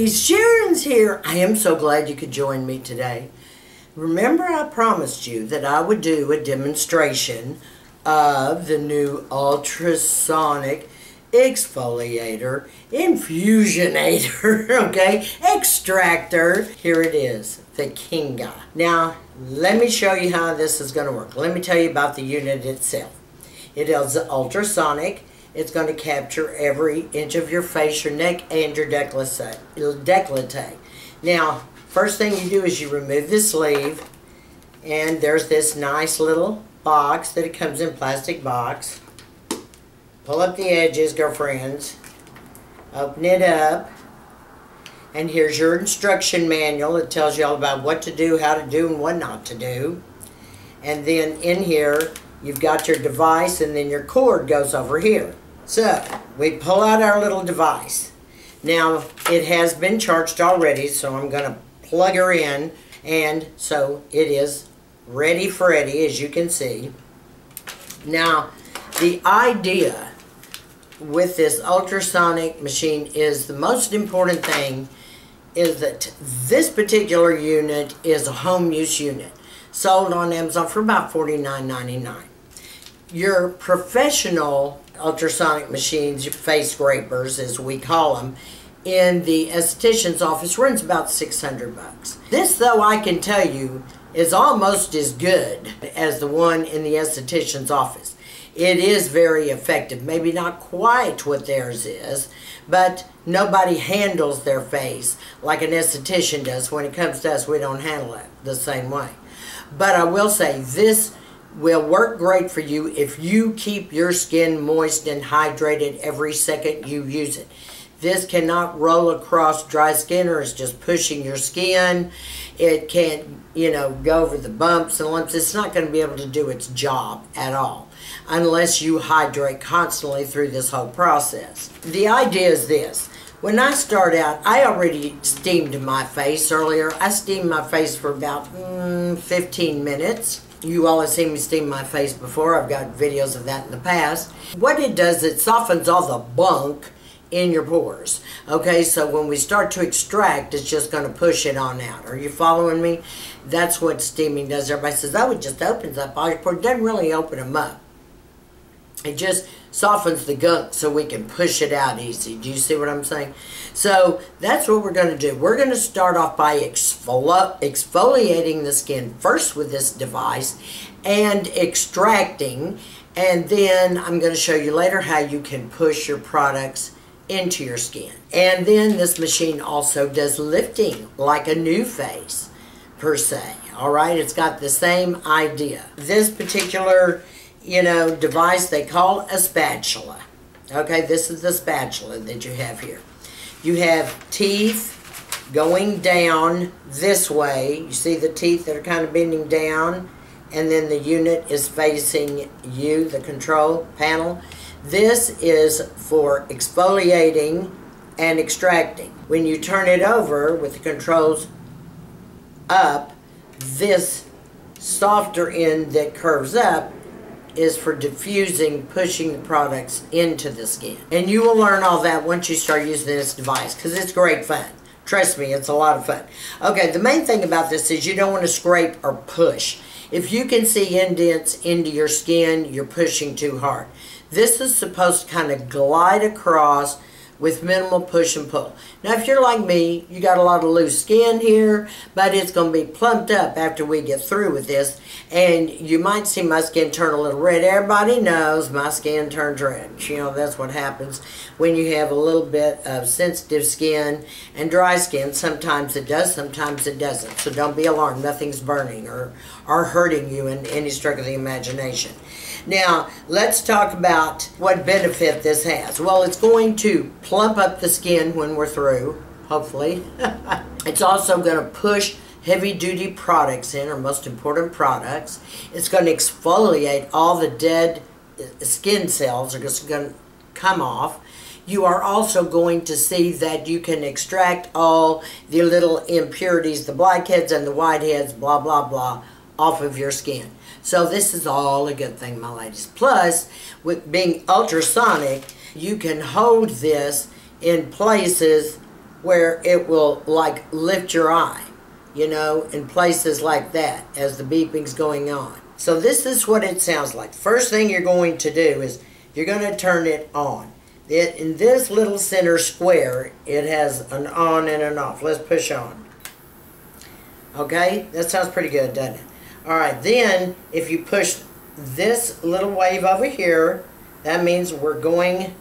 ladies, Sharon's here. I am so glad you could join me today. Remember, I promised you that I would do a demonstration of the new ultrasonic exfoliator, infusionator, okay, extractor. Here it is, the Kinga. Now, let me show you how this is going to work. Let me tell you about the unit itself. It is ultrasonic. It's going to capture every inch of your face, your neck, and your décolleté. Now, first thing you do is you remove the sleeve, and there's this nice little box that it comes in, plastic box. Pull up the edges, girlfriends. Open it up, and here's your instruction manual. It tells you all about what to do, how to do, and what not to do. And then in here, you've got your device, and then your cord goes over here. So, we pull out our little device. Now, it has been charged already, so I'm going to plug her in. And so, it is ready Freddy, as you can see. Now, the idea with this ultrasonic machine is the most important thing is that this particular unit is a home use unit. Sold on Amazon for about $49.99. Your professional ultrasonic machines, your face scrapers as we call them, in the esthetician's office runs about $600. This, though, I can tell you, is almost as good as the one in the esthetician's office. It is very effective. Maybe not quite what theirs is, but nobody handles their face like an esthetician does. When it comes to us, we don't handle it the same way. But I will say, this will work great for you if you keep your skin moist and hydrated every second you use it. This cannot roll across dry skin, or it's just pushing your skin. It can't, go over the bumps and lumps. It's not going to be able to do its job at all unless you hydrate constantly through this whole process. The idea is this. When I start out, I already steamed my face earlier. I steamed my face for about 15 minutes. You all have seen me steam my face before. I've got videos of that in the past. What it does, it softens all the bunk in your pores. Okay, so when we start to extract, it's just going to push it on out. Are you following me? That's what steaming does. Everybody says, oh, it just opens up all your pores. It doesn't really open them up. It just softens the gunk so we can push it out easy. Do you see what I'm saying? So that's what we're going to do. We're going to start off by exfoliating the skin first with this device and extracting, and then I'm going to show you later how you can push your products into your skin. And then this machine also does lifting like a new face per se. All right, it's got the same idea. This particular device they call a spatula. Okay, this is the spatula that you have here. You have teeth going down this way. You see the teeth that are kind of bending down, and then the unit is facing you, the control panel. This is for exfoliating and extracting. When you turn it over with the controls up, this softer end that curves up is for diffusing, pushing the products into the skin. And you will learn all that once you start using this device, because it's great fun. Trust me, it's a lot of fun. Okay, the main thing about this is you don't want to scrape or push. If you can see indents into your skin, you're pushing too hard. This is supposed to kind of glide across with minimal push and pull. Now, if you're like me, you got a lot of loose skin here, but it's going to be plumped up after we get through with this, and you might see my skin turn a little red. Everybody knows my skin turns red. That's what happens when you have a little bit of sensitive skin and dry skin. Sometimes it does, sometimes it doesn't. So don't be alarmed. Nothing's burning or hurting you in any stroke of the imagination. Now, let's talk about what benefit this has. Well, it's going to plump up the skin when we're through, hopefully. It's also going to push heavy-duty products in, or most important products. It's going to exfoliate all the dead skin cells are just going to come off. You are also going to see that you can extract all the little impurities, the blackheads and the whiteheads, blah, blah, blah, off of your skin. So this is all a good thing, my ladies. Plus, with being ultrasonic, you can hold this in places where it will like lift your eye, you know, in places like that as the beeping's going on. So this is what it sounds like. First thing you're going to do is you're going to turn it on. In this little center square, it has an on and an off. Let's push on. Okay, that sounds pretty good, doesn't it? Alright, then if you push this little wave over here, that means we're going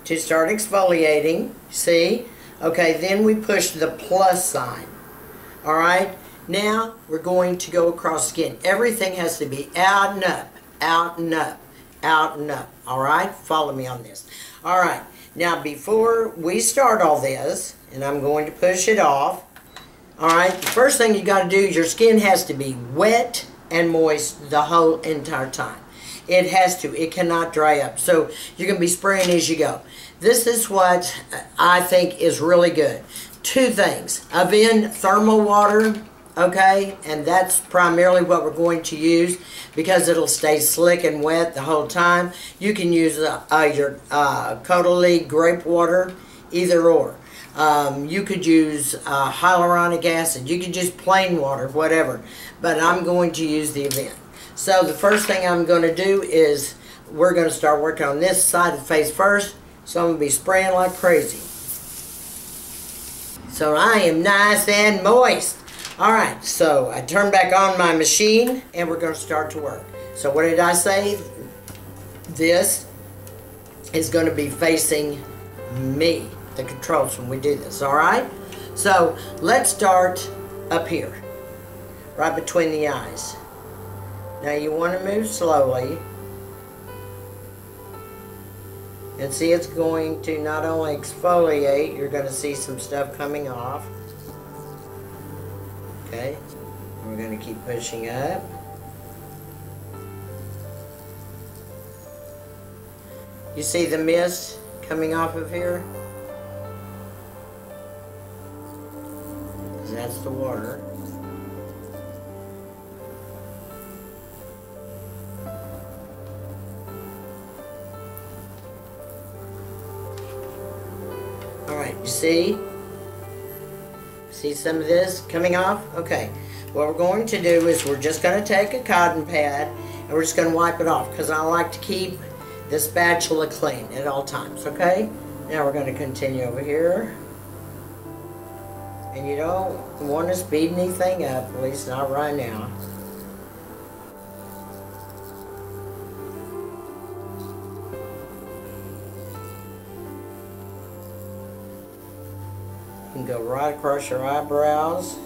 to start exfoliating. See? Okay, then we push the plus sign. Alright, now we're going to go across skin. Everything has to be out and up, out and up, out and up. Alright, follow me on this. Alright, now before we start all this, and I'm going to push it off, alright, the first thing you got to do is your skin has to be wet and moist the whole entire time. It has to. It cannot dry up. So you're going to be spraying as you go. This is what I think is really good. Two things. I've in thermal water, okay, and that's primarily what we're going to use because it'll stay slick and wet the whole time. You can use your Codally grape water, either or. You could use hyaluronic acid. You could use plain water, whatever. But I'm going to use the event. So the first thing I'm going to do is we're going to start working on this side of the face first. So I'm going to be spraying like crazy. So I am nice and moist. Alright, so I turn back on my machine and we're going to start to work. So what did I say? This is going to be facing me, the controls, when we do this. Alright? So let's start up here, right between the eyes. Now you want to move slowly. And see, it's going to not only exfoliate, you're going to see some stuff coming off. Okay, we're going to keep pushing up. You see the mist coming off of here? That's the water. Alright, you see? See some of this coming off? Okay. What we're going to do is we're just going to take a cotton pad and we're just going to wipe it off because I like to keep the spatula clean at all times, okay? Now we're going to continue over here. And you don't want to speed anything up, at least not right now. You can go right across your eyebrows.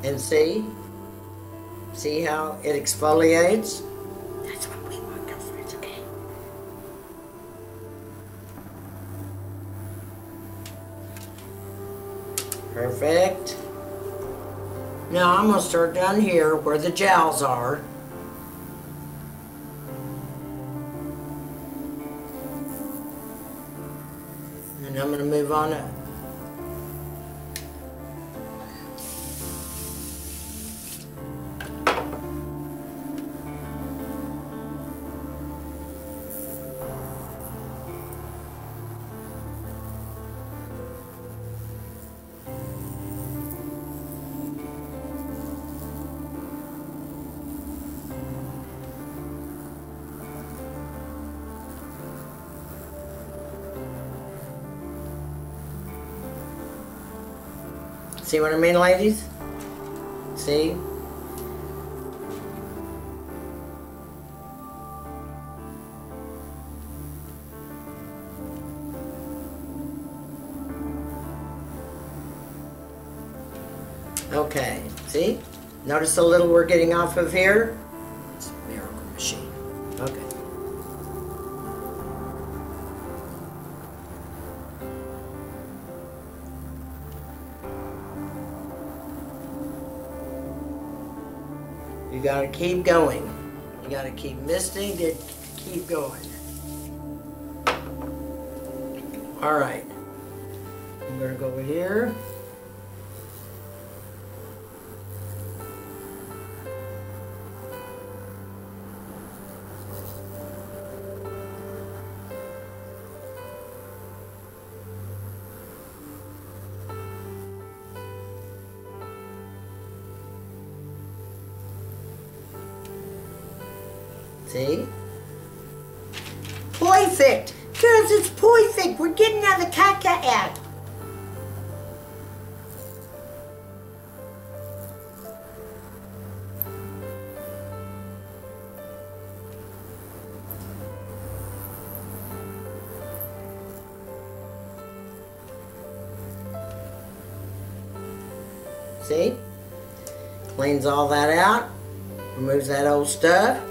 And see how it exfoliates? That's what we want, girlfriends, okay? Perfect. Now I'm going to start down here where the jowls are. And I'm going to move on up. See what I mean, ladies? See? Okay, see? Notice the little we're getting off of here? It's a miracle machine. Okay. You gotta keep going. You gotta keep misting to keep going. Alright. I'm gonna go over here. See? Perfect. Girls, it's perfect. We're getting out of the caca out. See? Cleans all that out. Removes that old stuff.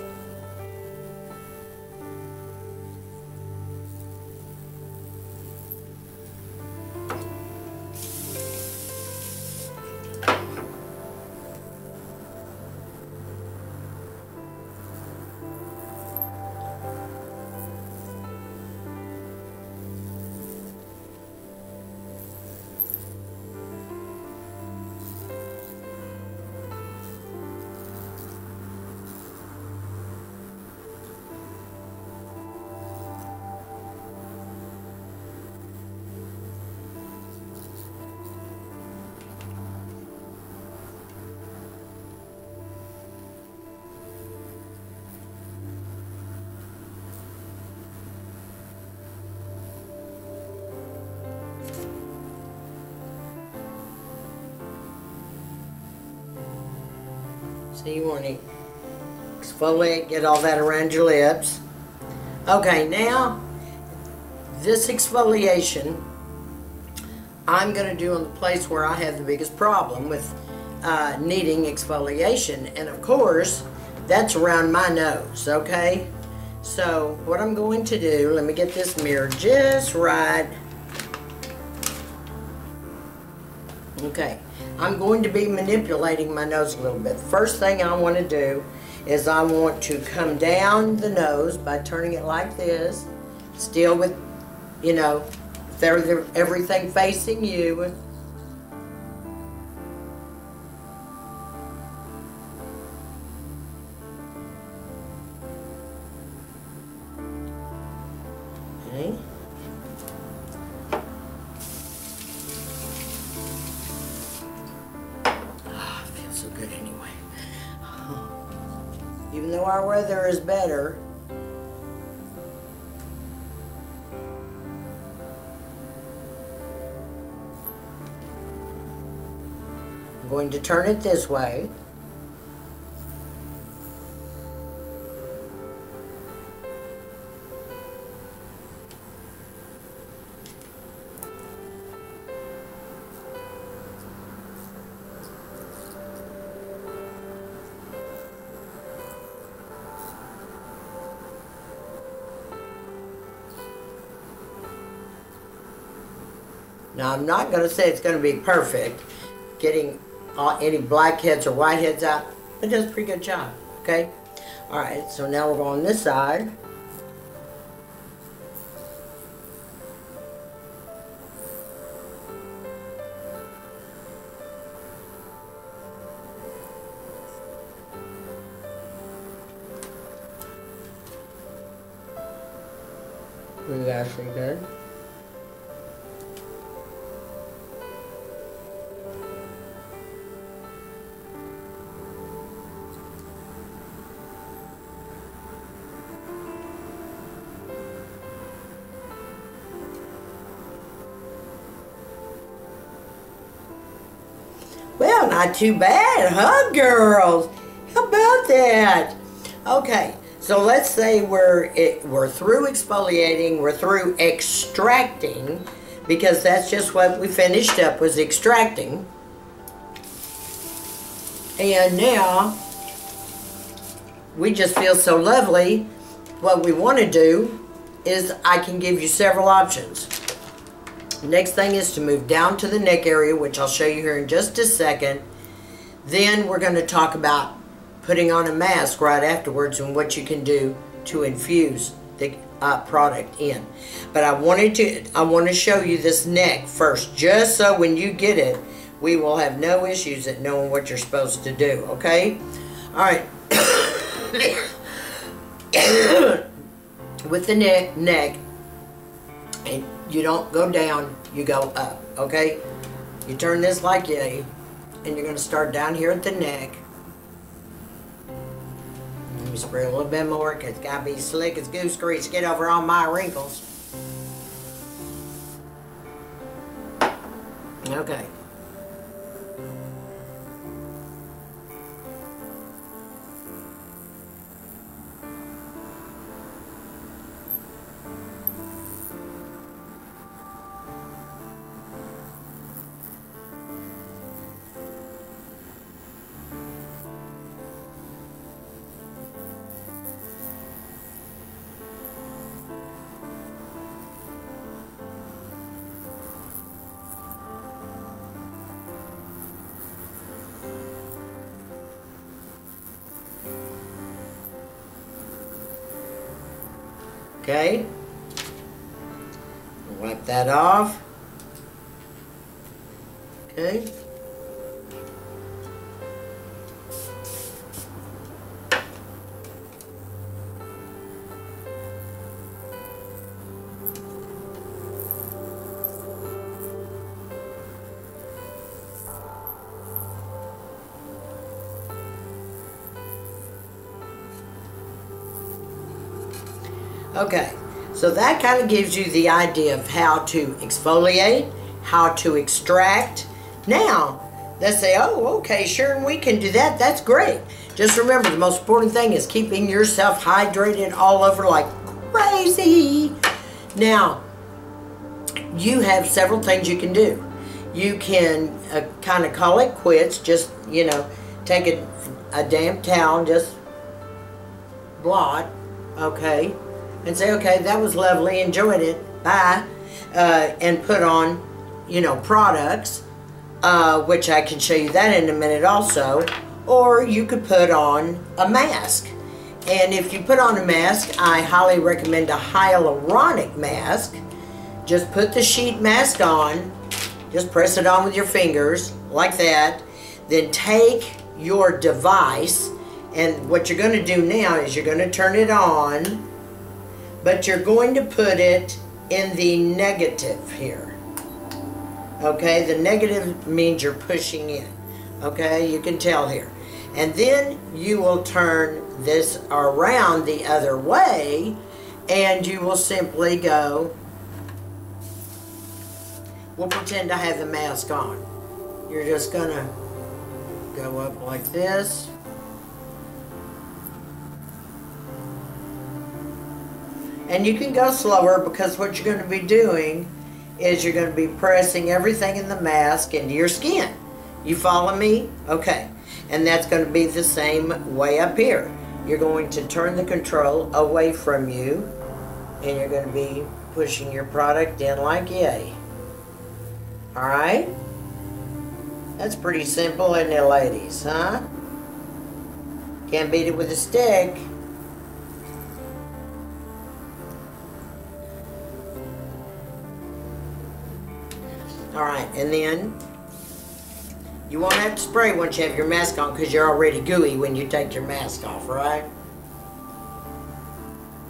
So you want to exfoliate, get all that around your lips. Okay, now this exfoliation I'm going to do on the place where I have the biggest problem with needing exfoliation, and of course that's around my nose. Okay, so what I'm going to do, let me get this mirror just right. Okay, I'm going to be manipulating my nose a little bit. First thing I want to do is I want to come down the nose by turning it like this, still with, you know, everything facing you. Okay. So good anyway. Even though our weather is better, I'm going to turn it this way. Now, I'm not going to say it's going to be perfect, getting any blackheads or whiteheads out. It does a pretty good job, okay? All right, so now we're going this side. We got see good. Well, not too bad, huh, girls? How about that? Okay, so let's say we're through exfoliating, we're through extracting, because that's just what we finished up, was extracting. And now, we just feel so lovely. What we want to do is I can give you several options. Next thing is to move down to the neck area, which I'll show you here in just a second. Then we're going to talk about putting on a mask right afterwards and what you can do to infuse the product in. But I want to show you this neck first, just so when you get it, we will have no issues at knowing what you're supposed to do, okay? All right. With the neck, and you don't go down, you go up, okay? You turn this like yay, and you're going to start down here at the neck. me spray a little bit more because it's got to be slick as goose grease. Get over all my wrinkles. Okay. Okay, wipe that off. Okay. Okay, so that kind of gives you the idea of how to exfoliate, how to extract. Now, let's say, oh, okay, Sharon, we can do that. That's great. Just remember, the most important thing is keeping yourself hydrated all over like crazy. Now, you have several things you can do. You can kind of call it quits. Just, you know, take a damp towel and just blot, okay? And say, okay, that was lovely, enjoyed it, bye. And put on, you know, products, which I can show you that in a minute also. Or you could put on a mask. And if you put on a mask, I highly recommend a hyaluronic mask. Just put the sheet mask on, just press it on with your fingers, like that. Then take your device, and what you're gonna do now is you're gonna turn it on, but you're going to put it in the negative here. Okay, the negative means you're pushing in. Okay, you can tell here. And then you will turn this around the other way, and you will simply go, we'll pretend I have the mask on. You're just gonna go up like this. And you can go slower because what you're going to be doing is you're going to be pressing everything in the mask into your skin. You follow me? Okay. And that's going to be the same way up here. You're going to turn the control away from you, and you're going to be pushing your product in like yay. Alright? That's pretty simple, isn't it, ladies? Huh? Can't beat it with a stick. Alright, and then you won't have to spray once you have your mask on because you're already gooey when you take your mask off, right?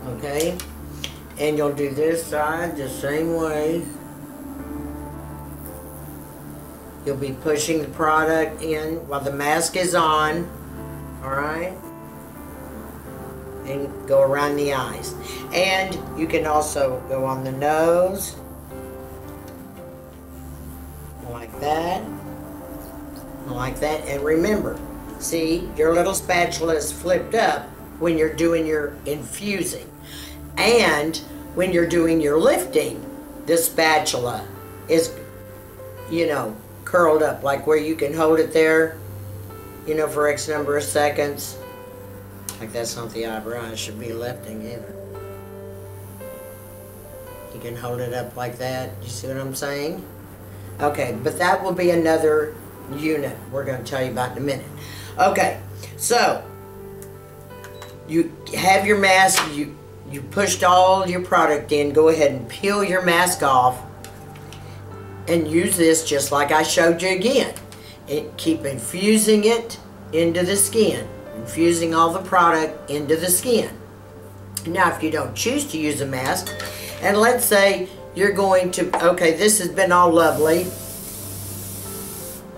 Okay, and you'll do this side the same way. You'll be pushing the product in while the mask is on, alright? And go around the eyes. And you can also go on the nose. Like that, like that, and remember, see, your little spatula is flipped up when you're doing your infusing, and when you're doing your lifting, the spatula is, you know, curled up, like where you can hold it there, you know, for X number of seconds. Like that's not the eyebrow I should be lifting either. You can hold it up like that. You see what I'm saying? Okay, but that will be another unit we're going to tell you about in a minute. Okay, so you have your mask, you pushed all your product in. Go ahead and peel your mask off and use this just like I showed you again. Keep infusing it into the skin, infusing all the product into the skin. Now, if you don't choose to use a mask, and let's say you're going to, okay, this has been all lovely.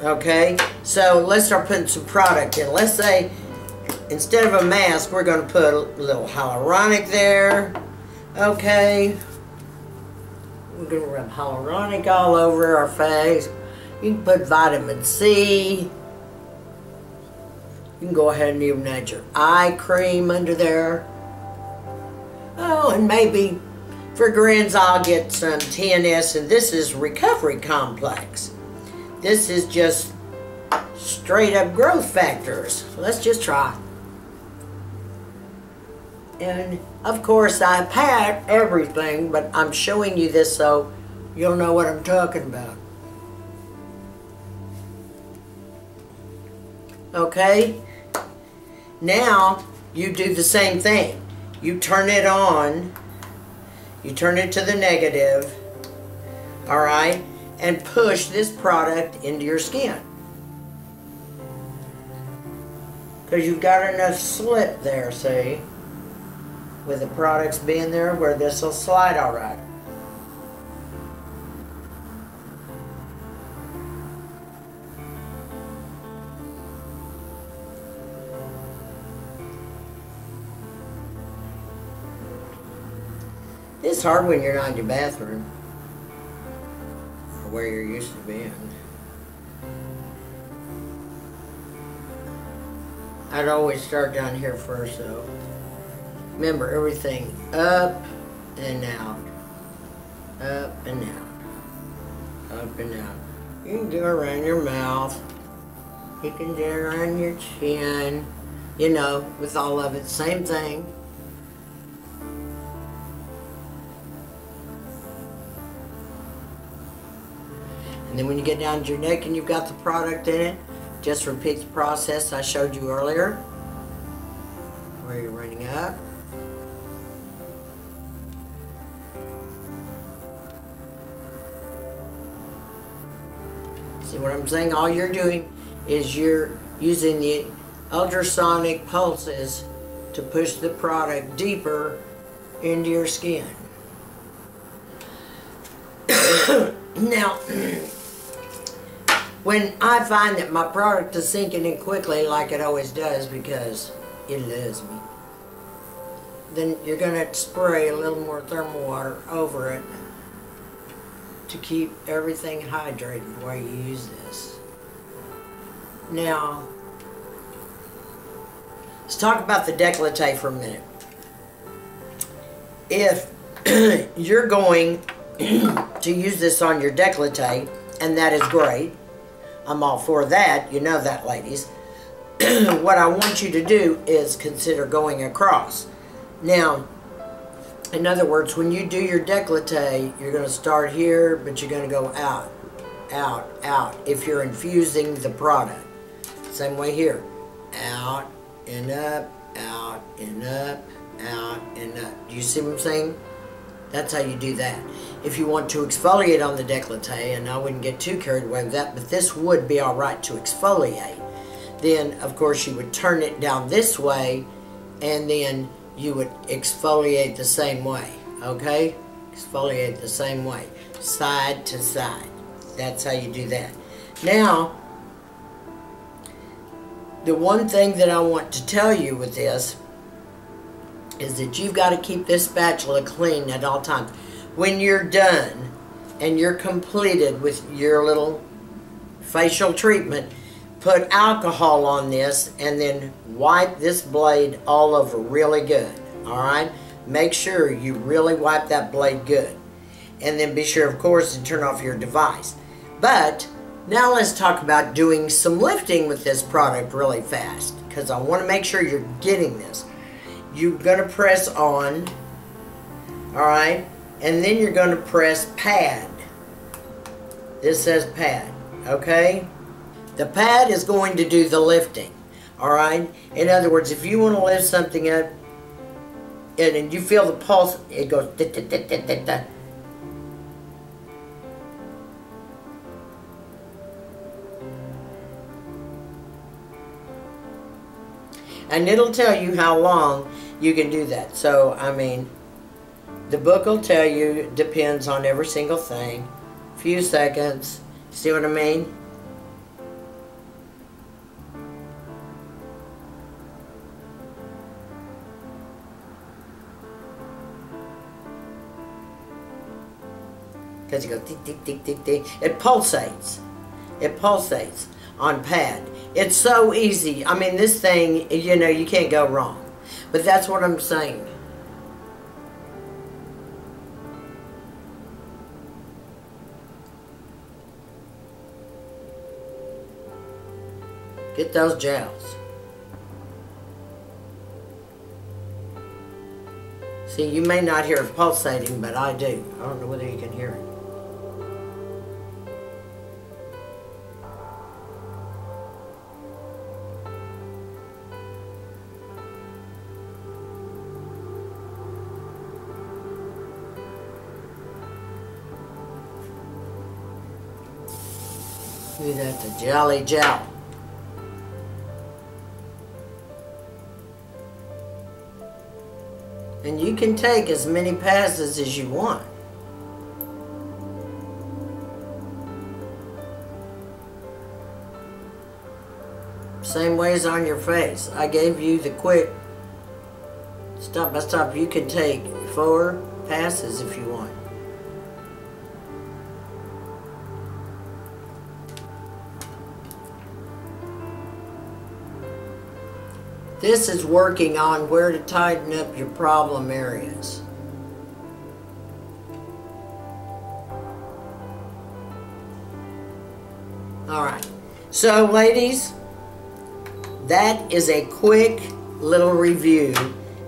Okay, so let's start putting some product in. Let's say instead of a mask, we're going to put a little hyaluronic there. Okay. We're going to rub hyaluronic all over our face. You can put vitamin C. You can go ahead and even add your eye cream under there. Oh, and maybe for grins, I'll get some TNS, and this is Recovery Complex. This is just straight up growth factors. Let's just try. And of course I pat everything, but I'm showing you this so you'll know what I'm talking about. Okay? Now you do the same thing. You turn it on. You turn it to the negative. Alright? And push this product into your skin. Because you've got enough slip there, see? With the products being there where this will slide alright. It's hard when you're not in your bathroom. Or where you're used to being. I'd always start down here first though. Remember, everything up and out. Up and out. Up and out. You can do it around your mouth. You can do it around your chin. You know, with all of it, same thing. And then when you get down to your neck and you've got the product in it, just repeat the process I showed you earlier. Where you're running up. See what I'm saying? All you're doing is you're using the ultrasonic pulses to push the product deeper into your skin. Now, when I find that my product is sinking in quickly, like it always does because it loves me, then you're going to spray a little more thermal water over it to keep everything hydrated while you use this. Now, let's talk about the décolleté for a minute. If you're going to use this on your décolleté, and that is great, I'm all for that, you know that, ladies. What I want you to do is consider going across. Now, in other words, when you do your décolleté, you're going to start here, but you're going to go out, out, out, if you're infusing the product. Same way here. Out and up, out and up, out and up. Do you see what I'm saying? That's how you do that. If you want to exfoliate on the décolleté, and I wouldn't get too carried away with that, but this would be alright to exfoliate, then of course you would turn it down this way, and then you would exfoliate the same way, okay? Exfoliate the same way, side to side. That's how you do that. Now, the one thing that I want to tell you with this is that you've got to keep this spatula clean at all times. When you're done and you're completed with your little facial treatment, put alcohol on this and then wipe this blade all over really good. Alright? Make sure you really wipe that blade good. And then be sure, of course, to turn off your device. But now let's talk about doing some lifting with this product really fast, because I want to make sure you're getting this. You're going to press on, alright, and then you're going to press pad. This says pad, okay? The pad is going to do the lifting, alright? In other words, if you want to lift something up and you feel the pulse, it goes da, da, da, da, da, da. And it'll tell you how long you can do that. So, I mean, the book will tell you, it depends on every single thing. A few seconds. See what I mean? because you go tick, tick, tick, tick, tick. It pulsates. It pulsates on pad. It's so easy. I mean, this thing, you know, you can't go wrong. But that's what I'm saying. Get those gels. See, you may not hear it pulsating, but I do. I don't know whether you can hear it. Look at that, the jelly gel. And you can take as many passes as you want. Same way as on your face. I gave you the quick stop by stop. You can take 4 passes if you want. This is working on where to tighten up your problem areas. Alright, so ladies, that is a quick little review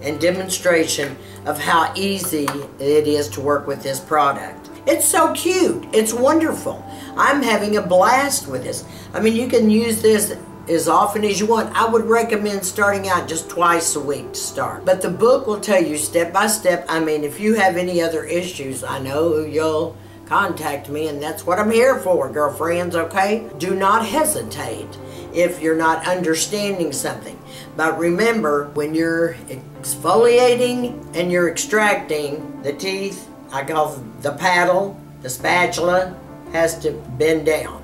and demonstration of how easy it is to work with this product. It's so cute. It's wonderful. I'm having a blast with this. I mean, you can use this as often as you want. I would recommend starting out just twice a week to start. But the book will tell you step by step. I mean, if you have any other issues, I know you'll contact me, and that's what I'm here for, girlfriends, okay? Do not hesitate if you're not understanding something. But remember, when you're exfoliating and you're extracting the teeth, I call the paddle, the spatula, has to bend down.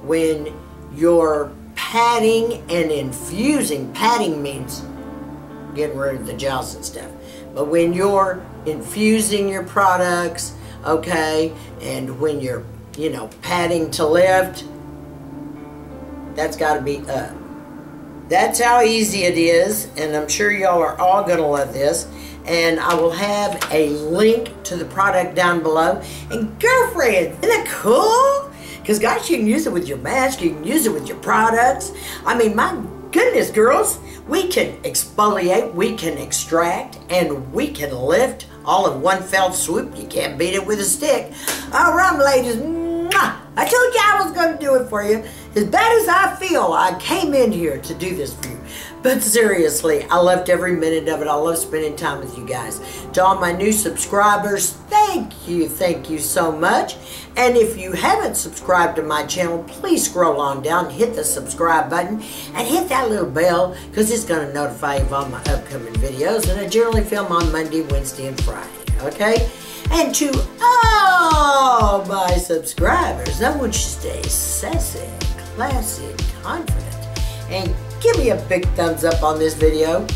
When you're patting and infusing, patting means getting rid of the gels and stuff. But when you're infusing your products, okay, and when you're, you know, patting to lift, that's got to be up. That's how easy it is, and I'm sure y'all are all going to love this. And I will have a link to the product down below. And girlfriend, isn't that cool? Because guys, you can use it with your mask, you can use it with your products. I mean, my goodness, girls, we can exfoliate, we can extract, and we can lift all in one fell swoop. You can't beat it with a stick. All right, ladies, mwah. I told you I was going to do it for you. As bad as I feel, I came in here to do this for you. But seriously, I loved every minute of it. I love spending time with you guys. To all my new subscribers, thank you so much. And if you haven't subscribed to my channel, please scroll on down, hit the subscribe button, and hit that little bell, because it's going to notify you of all my upcoming videos. And I generally film on Monday, Wednesday, and Friday, okay? And to all my subscribers, I want you to stay sassy, classy, confident, and give me a big thumbs up on this video.